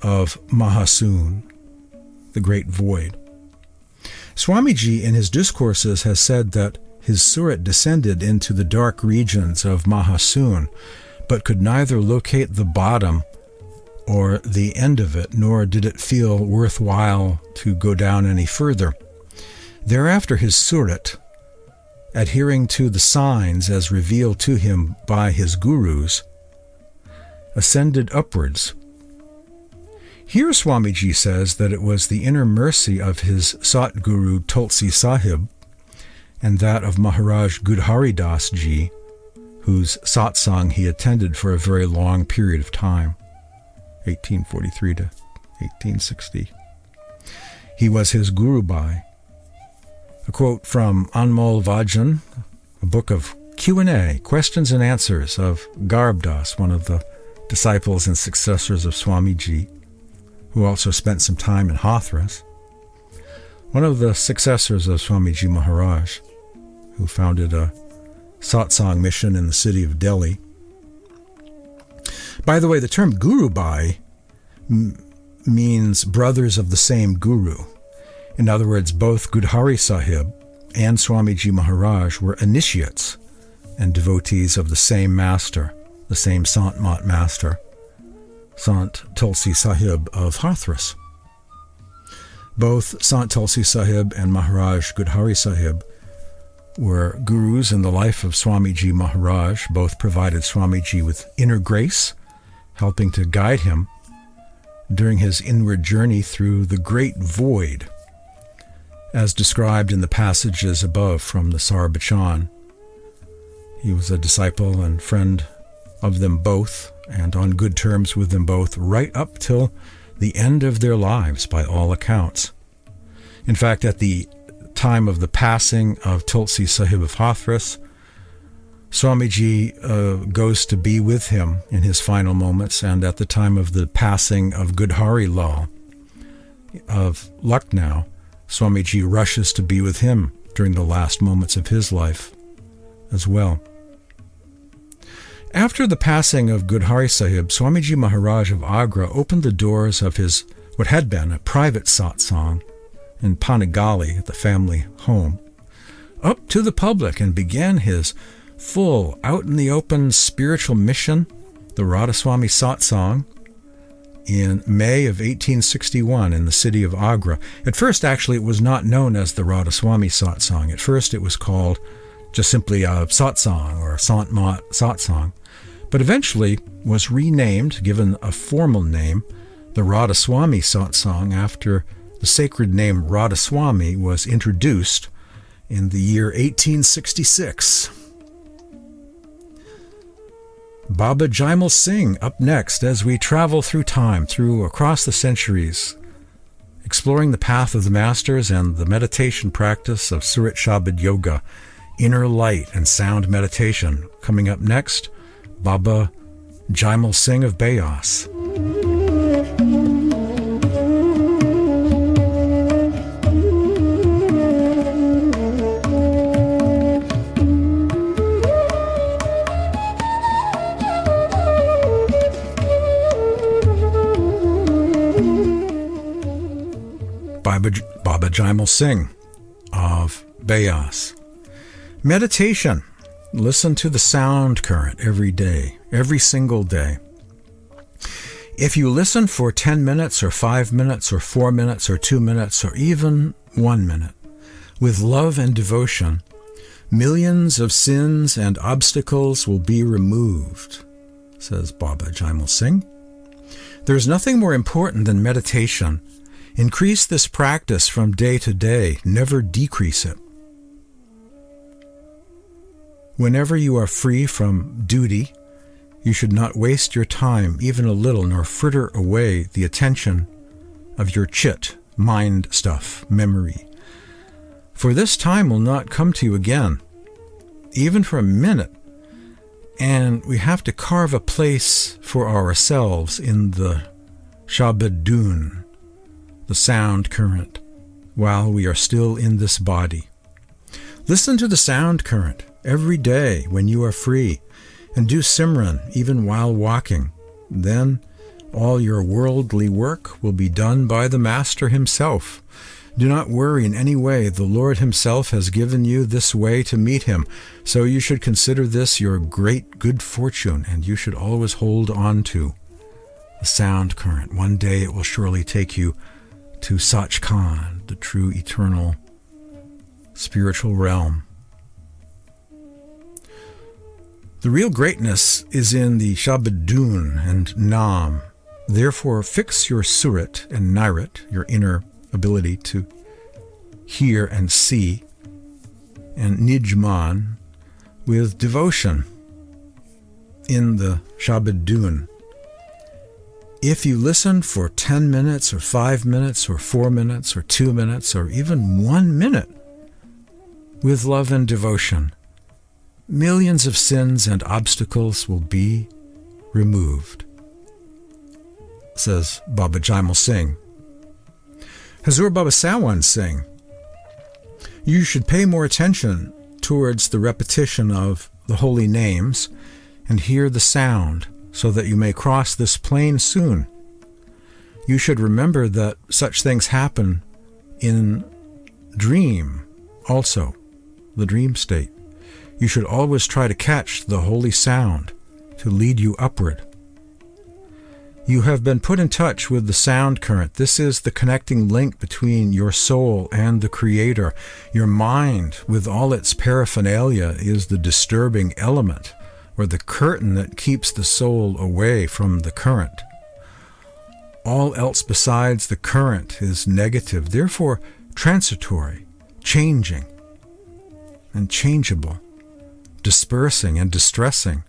A: of Mahasoon, the Great Void. Swamiji in his discourses has said that his surat descended into the dark regions of Mahasoon, but could neither locate the bottom or the end of it, nor did it feel worthwhile to go down any further. Thereafter his surat, adhering to the signs as revealed to him by his gurus, ascended upwards. Here Swamiji says that it was the inner mercy of his Satguru Tulsi Sahib and that of Maharaj Girdhari Das Ji, whose satsang he attended for a very long period of time, 1843 to 1860. He was his guru by. A quote from Anmol Vajan, a book of Q&A, questions and answers of Garib Das, one of the disciples and successors of Swamiji, who also spent some time in Hathras, one of the successors of Swamiji Maharaj, who founded a satsang mission in the city of Delhi. By the way, the term Guru Bhai means brothers of the same Guru. In other words, both Girdhari Sahib and Swamiji Maharaj were initiates and devotees of the same master, the same Sant Mat master, Sant Tulsi Sahib of Hathras. Both Sant Tulsi Sahib and Maharaj Girdhari Sahib were gurus in the life of Swamiji Maharaj. Both provided Swamiji with inner grace, helping to guide him during his inward journey through the Great Void, as described in the passages above from the Sarabachan. He was a disciple and friend of them both, and on good terms with them both, right up till the end of their lives, by all accounts. In fact, at the time of the passing of Tulsi Sahib of Hathras, Swamiji goes to be with him in his final moments, and at the time of the passing of Girdhari Lal of Lucknow, Swamiji rushes to be with him during the last moments of his life as well. After the passing of Girdhari Sahib, Swamiji Maharaj of Agra opened the doors of his what had been a private satsang in Panagali at the family home up to the public and began his full, out-in-the-open spiritual mission, the Radhasoami Satsang, in May of 1861 in the city of Agra. At first, actually, it was not known as the Radhasoami Satsang. At first, it was called just simply a Satsang or Sant Mat Satsang, but eventually was renamed, given a formal name, the Radhasoami Satsang, after the sacred name Radhasoami was introduced in the year 1866. Baba Jaimal Singh up next as we travel through time, across the centuries, exploring the path of the masters and the meditation practice of Surat Shabad Yoga, inner light and sound meditation. Coming up next, Baba Jaimal Singh of Beas. Baba Jaimal Singh of Bayas. Meditation. Listen to the sound current every day, every single day. If you listen for 10 minutes or 5 minutes or 4 minutes or 2 minutes or even 1 minute, with love and devotion, millions of sins and obstacles will be removed, says Baba Jaimal Singh. There is nothing more important than meditation. Increase this practice from day to day, never decrease it. Whenever you are free from duty, you should not waste your time even a little, nor fritter away the attention of your chit, mind stuff, memory. For this time will not come to you again, even for a minute, and we have to carve a place for ourselves in the shabda, the sound current, while we are still in this body. Listen to the sound current every day when you are free, and do Simran even while walking. Then all your worldly work will be done by the Master himself. Do not worry in any way. The Lord himself has given you this way to meet him, so you should consider this your great good fortune, and you should always hold on to the sound current. One day it will surely take you to Sachkhand, the true eternal spiritual realm. The real greatness is in the Shabdun and Nam. Therefore, fix your Surat and Nairat, your inner ability to hear and see, and Nijman, with devotion in the Shabdun. If you listen for 10 minutes or 5 minutes or 4 minutes or 2 minutes or even 1 minute with love and devotion, millions of sins and obstacles will be removed, says Baba Jaimal Singh. Hazur Baba Sawan Singh, you should pay more attention towards the repetition of the holy names and hear the sound so that you may cross this plane soon. You should remember that such things happen in dream also, the dream state. You should always try to catch the holy sound to lead you upward. You have been put in touch with the sound current. This is the connecting link between your soul and the Creator. Your mind, with all its paraphernalia, is the disturbing element, or the curtain that keeps the soul away from the current. All else besides the current is negative, therefore transitory, changing, and changeable, dispersing and distressing.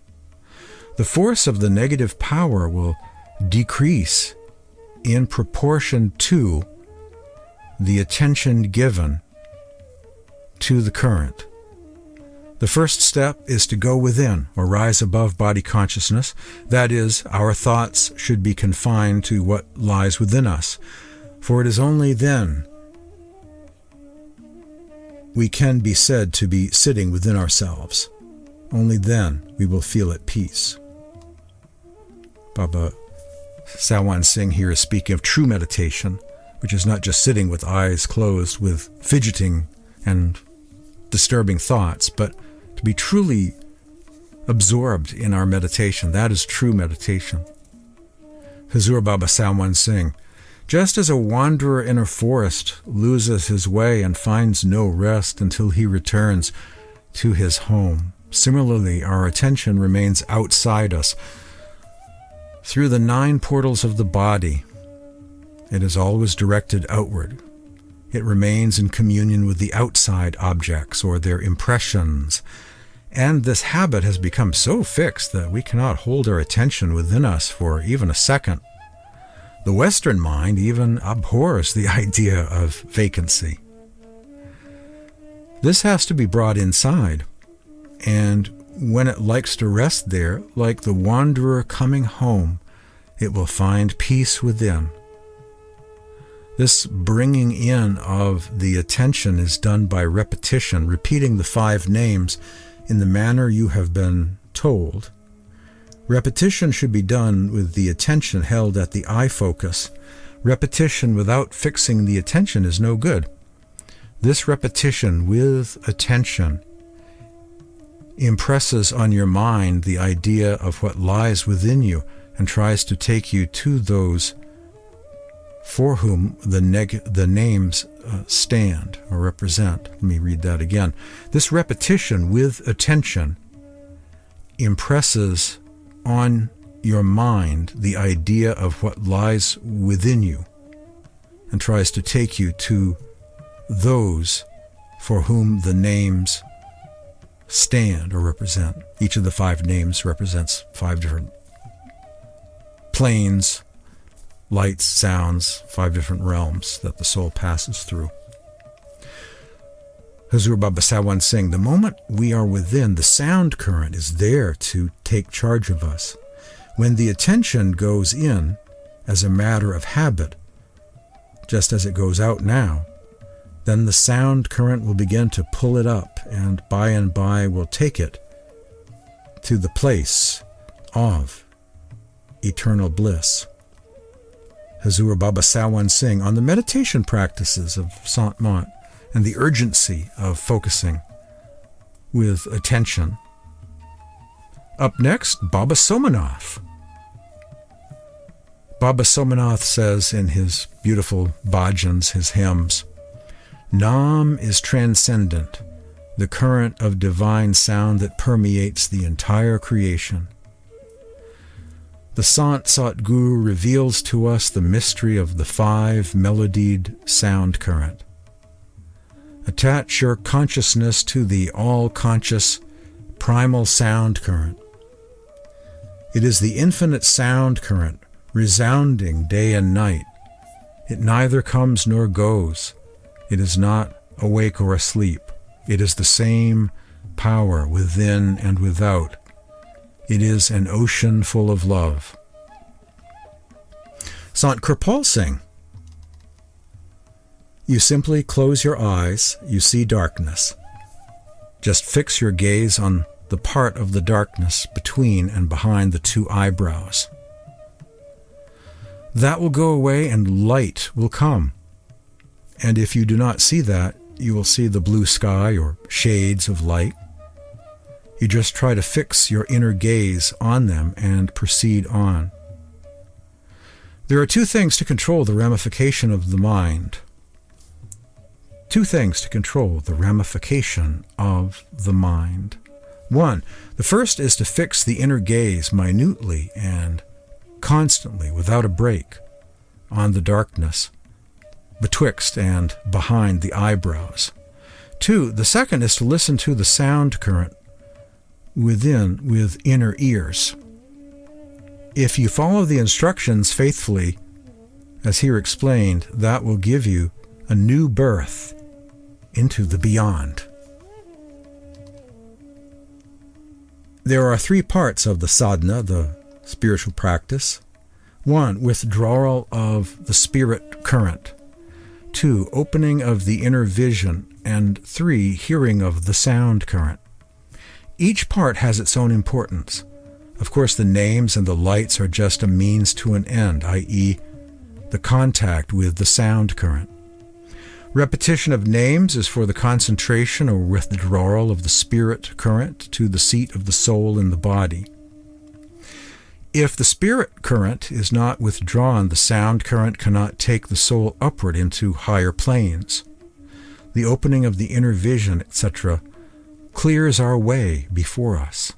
A: The force of the negative power will decrease in proportion to the attention given to the current. The first step is to go within, or rise above body consciousness. That is, our thoughts should be confined to what lies within us, for it is only then we can be said to be sitting within ourselves. Only then we will feel at peace. Baba Sawan Singh here is speaking of true meditation, which is not just sitting with eyes closed with fidgeting and disturbing thoughts, but to be truly absorbed in our meditation. That is true meditation. Hazur Baba Sawan Singh, just as a wanderer in a forest loses his way and finds no rest until he returns to his home, similarly our attention remains outside us. Through the 9 portals of the body, it is always directed outward. It remains in communion with the outside objects or their impressions, and this habit has become so fixed that we cannot hold our attention within us for even a second. The Western mind even abhors the idea of vacancy. This has to be brought inside, and when it likes to rest there, like the wanderer coming home, it will find peace within. This bringing in of the attention is done by repetition, repeating the 5 names in the manner you have been told. Repetition should be done with the attention held at the eye focus. Repetition without fixing the attention is no good. This repetition with attention impresses on your mind the idea of what lies within you and tries to take you to those for whom the names stand or represent. Let me read that again. This repetition with attention impresses on your mind the idea of what lies within you and tries to take you to those for whom the names stand or represent. Each of the 5 names represents 5 different planes, lights, sounds, 5 different realms that the soul passes through. Hazur Baba Sawan Singh, the moment we are within, the sound current is there to take charge of us. When the attention goes in as a matter of habit, just as it goes out now, then the sound current will begin to pull it up, and by will take it to the place of eternal bliss. Hazur Baba Sawan Singh on the meditation practices of Sant Mat and the urgency of focusing with attention. Up next, Baba Somanath. Baba Somanath says in his beautiful bhajans, his hymns, Nam is transcendent, the current of divine sound that permeates the entire creation. The Sant Satguru reveals to us the mystery of the 5 melodied sound current. Attach your consciousness to the all-conscious primal sound current. It is the infinite sound current, resounding day and night. It neither comes nor goes. It is not awake or asleep. It is the same power within and without. It is an ocean full of love. Sant Kirpal Singh. You simply close your eyes, you see darkness. Just fix your gaze on the part of the darkness between and behind the 2 eyebrows. That will go away and light will come. And if you do not see that, you will see the blue sky or shades of light. You just try to fix your inner gaze on them and proceed on. There are 2 things to control the ramification of the mind. 2 things to control the ramification of the mind. 1, the first is to fix the inner gaze minutely and constantly, without a break, on the darkness betwixt and behind the eyebrows. 2, the second is to listen to the sound current within with inner ears. If you follow the instructions faithfully, as here explained, that will give you a new birth into the beyond. There are 3 parts of the sadhana, the spiritual practice. 1, withdrawal of the spirit current. 2, opening of the inner vision. And 3, hearing of the sound current. Each part has its own importance. Of course, the names and the lights are just a means to an end, i.e., the contact with the sound current. Repetition of names is for the concentration or withdrawal of the spirit current to the seat of the soul in the body. If the spirit current is not withdrawn, the sound current cannot take the soul upward into higher planes. The opening of the inner vision, etc., clears our way before us,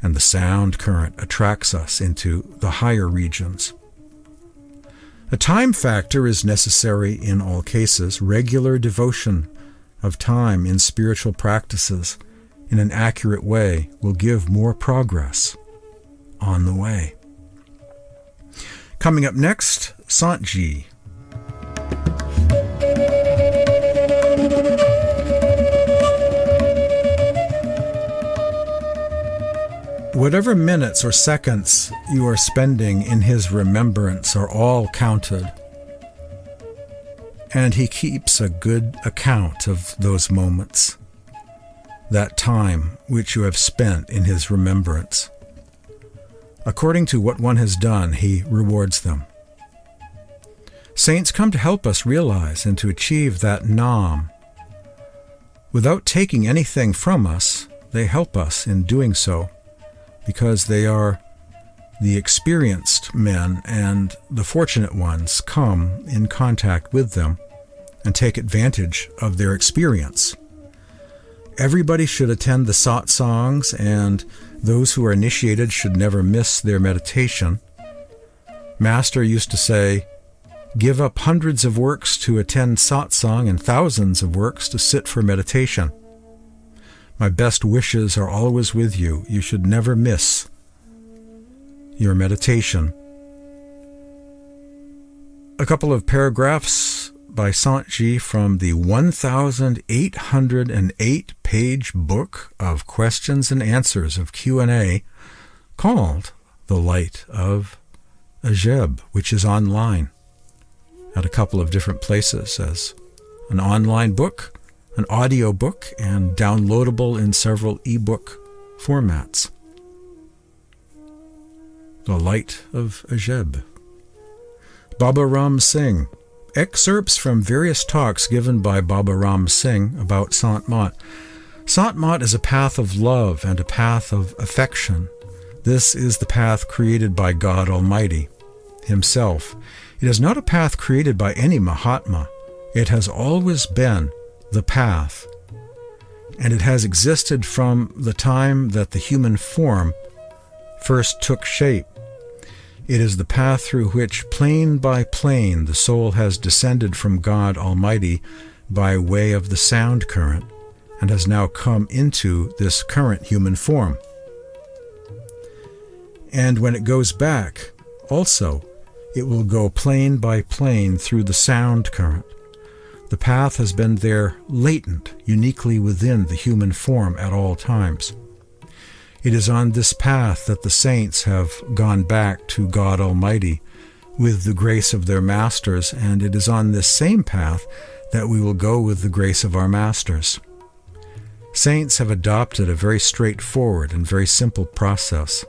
A: and the sound current attracts us into the higher regions. A time factor is necessary in all cases. Regular devotion of time in spiritual practices in an accurate way will give more progress on the way. Coming up next, Santji. Whatever minutes or seconds you are spending in his remembrance are all counted, and he keeps a good account of those moments, that time which you have spent in his remembrance. According to what one has done, he rewards them. Saints come to help us realize and to achieve that Nam, Without taking anything from us, they help us in doing so, because they are the experienced men, and the fortunate ones come in contact with them and take advantage of their experience. Everybody should attend the satsangs, and those who are initiated should never miss their meditation. Master used to say, "Give up hundreds of works to attend satsang and thousands of works to sit for meditation." My best wishes are always with you. You should never miss your meditation. A couple of paragraphs by Sant from the 1,808-page book of questions and answers of Q&A called The Light of Ajeb, which is online at a couple of different places as an online book, an audio book, and downloadable in several ebook formats. The Light of Ajeb. Baba Ram Singh. Excerpts from various talks given by Baba Ram Singh about Sant Mat. Sant Mat is a path of love and a path of affection. This is the path created by God Almighty Himself. It is not a path created by any Mahatma. It has always been the path, and it has existed from the time that the human form first took shape. It is the path through which, plane by plane, the soul has descended from God Almighty by way of the sound current, and has now come into this current human form. And when it goes back, also, it will go plane by plane through the sound current. The path has been there latent, uniquely within the human form at all times. It is on this path that the saints have gone back to God Almighty with the grace of their masters, and it is on this same path that we will go with the grace of our masters. Saints have adopted a very straightforward and very simple process.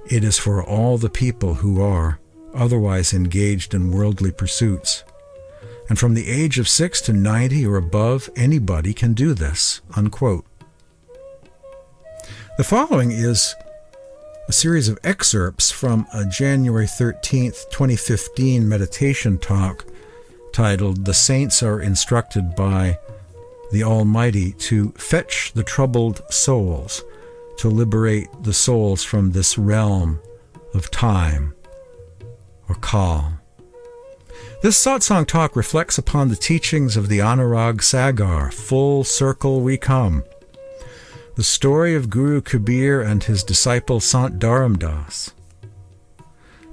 A: It is for all the people who are otherwise engaged in worldly pursuits. And from the age of 6 to 90 or above, anybody can do this, unquote. The following is a series of excerpts from a January 13th, 2015 meditation talk titled "The Saints Are Instructed by the Almighty to Fetch the Troubled Souls, to Liberate the Souls from this realm of time," or Kal. This satsang talk reflects upon the teachings of the Anurag Sagar, Full Circle We Come, the story of Guru Kabir and his disciple Sant Dharamdas.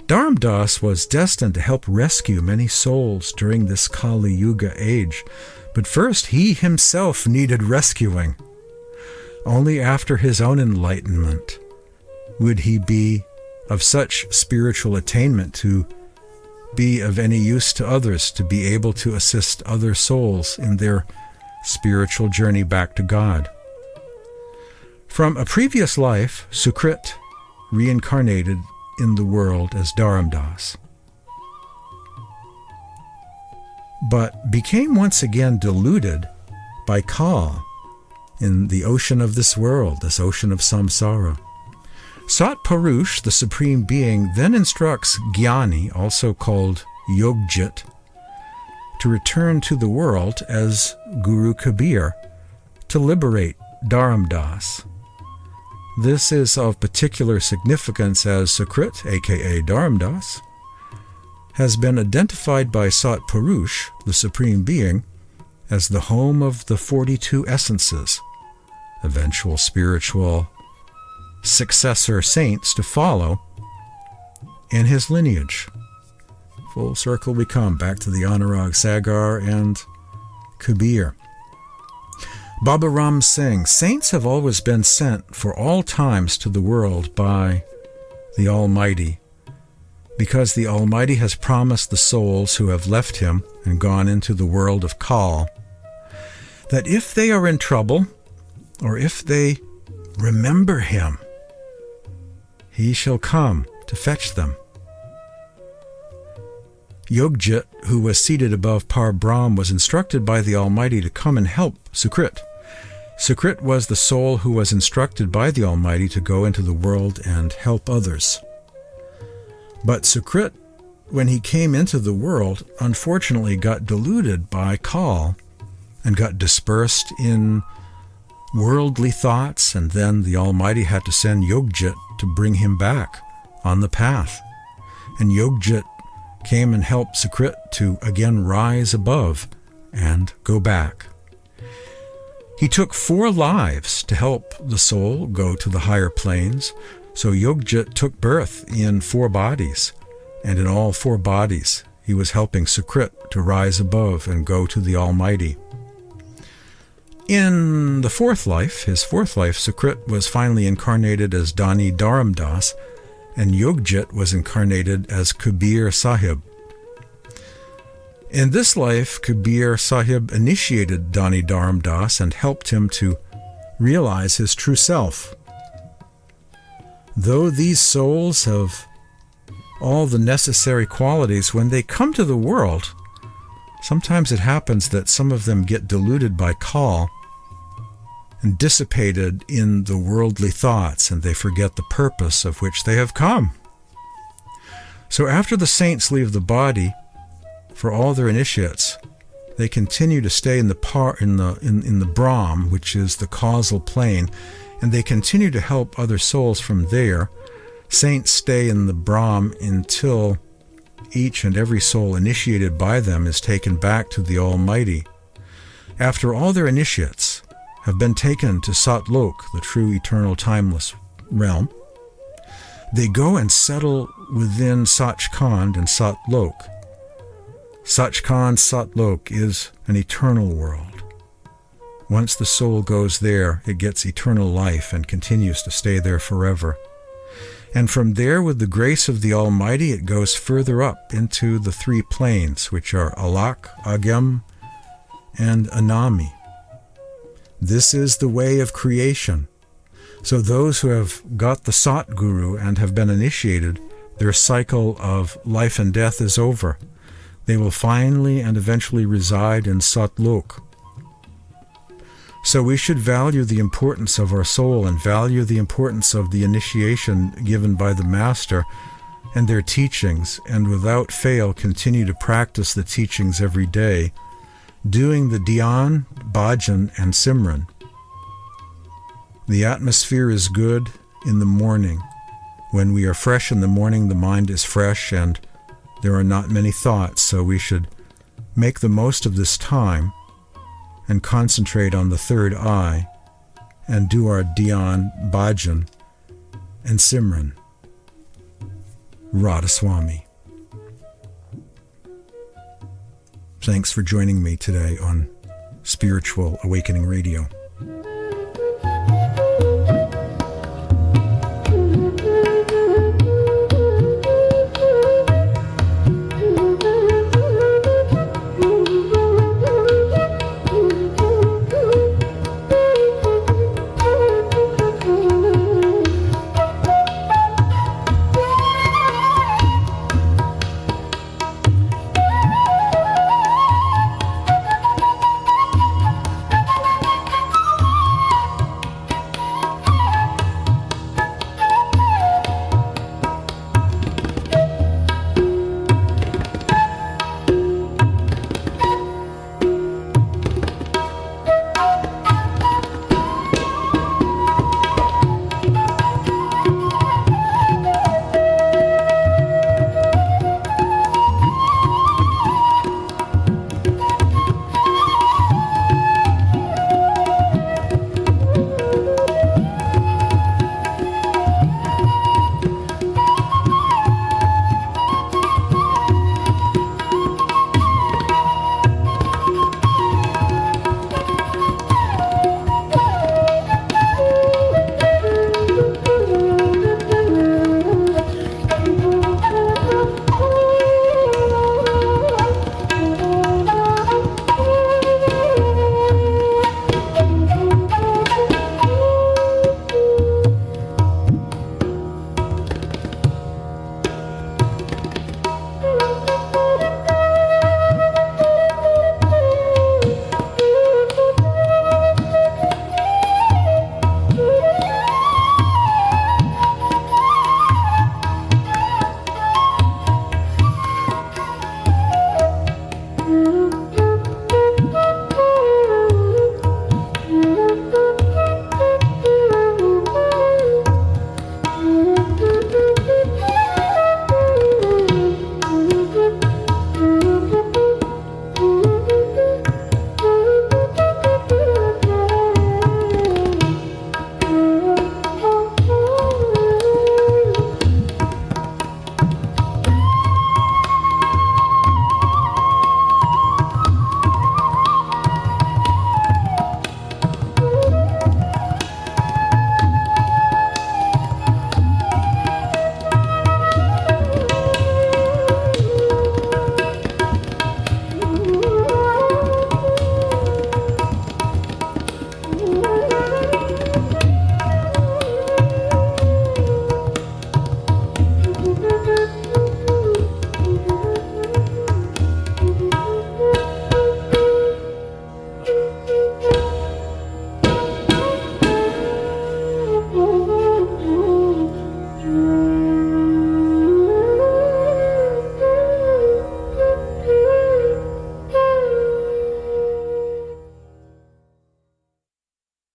A: Dharamdas was destined to help rescue many souls during this Kali Yuga age, but first he himself needed rescuing. Only after his own enlightenment would he be of such spiritual attainment to be of any use to others, to be able to assist other souls in their spiritual journey back to God. From a previous life, Sukrit reincarnated in the world as Dharamdas, but became once again deluded by Kal in the ocean of this world, this ocean of samsara. Sat Purush, the Supreme Being, then instructs Jnani, also called Yogjit, to return to the world as Guru Kabir to liberate Dharamdas. This is of particular significance as Sukrit, aka Dharamdas, has been identified by Sat Purush, the Supreme Being, as the home of the 42 essences, eventual spiritual successor saints to follow in his lineage. Full circle we come back to the Anurag Sagar and Kabir. Baba Ram Singh. Saints have always been sent for all times to the world by the Almighty, because the Almighty has promised the souls who have left Him and gone into the world of Kal that if they are in trouble, or if they remember Him, He shall come to fetch them. Yogjit, who was seated above Par Brahm, was instructed by the Almighty to come and help Sukrit. Sukrit was the soul who was instructed by the Almighty to go into the world and help others. But Sukrit, when he came into the world, unfortunately got deluded by Kal and got dispersed in worldly thoughts, and then the Almighty had to send Yogjit to bring him back on the path. And Yogjit came and helped Sukrit to again rise above and go back. He took 4 lives to help the soul go to the higher planes, so Yogjit took birth in 4 bodies, and in all 4 bodies he was helping Sukrit to rise above and go to the Almighty. In the 4th life, his 4th life, Sukrit was finally incarnated as Dani Dharamdas, and Yogjit was incarnated as Kabir Sahib. In this life, Kabir Sahib initiated Dani Dharamdas and helped him to realize his true self. Though these souls have all the necessary qualities, when they come to the world, sometimes it happens that some of them get deluded by Kal and dissipated in the worldly thoughts, and they forget the purpose of which they have come. So after the saints leave the body, for all their initiates, they continue to stay in the Brahm, which is the causal plane, and they continue to help other souls from there. Saints stay in the Brahm until each and every soul initiated by them is taken back to the Almighty. After all their initiates have been taken to Sat Lok, the true eternal timeless realm, they go and settle within Sachkhand and Sat Lok. Sachkhand Sat Lok is an eternal world. Once the soul goes there, it gets eternal life and continues to stay there forever. And from there, with the grace of the Almighty, it goes further up into the 3 planes, which are Alak, Agam, and Anami. This is the way of creation. So those who have got the Sat Guru and have been initiated, their cycle of life and death is over. They will finally and eventually reside in Sat Lok. So we should value the importance of our soul and value the importance of the initiation given by the Master and their teachings, and without fail continue to practice the teachings every day, doing the Dhyan, Bhajan, and Simran. The atmosphere is good in the morning. When we are fresh in the morning, the mind is fresh and there are not many thoughts, so we should make the most of this time and concentrate on the 3rd eye and do our Dhyan, Bhajan, and Simran. Radhasoami. Thanks for joining me today on Spiritual Awakening Radio.